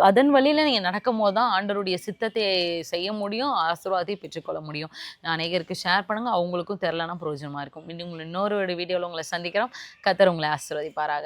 அதன் வழியில் நீங்கள் நடக்கும் போது தான் ஆண்டவருடைய சித்தத்தை செய்ய முடியும், ஆசீர்வாதத்தை பெற்றுக்கொள்ள முடியும். அநேகருக்கு ஷேர் பண்ணுங்க. அவங்களுக்கும் தெரிலனா பிரோஜனமாக இருக்கும். மீண்டும் இன்னொரு வீடியோவில் உங்களை சந்திக்கிறோம். கர்த்தர் உங்களை ஆசீர்வதிப்பாராக.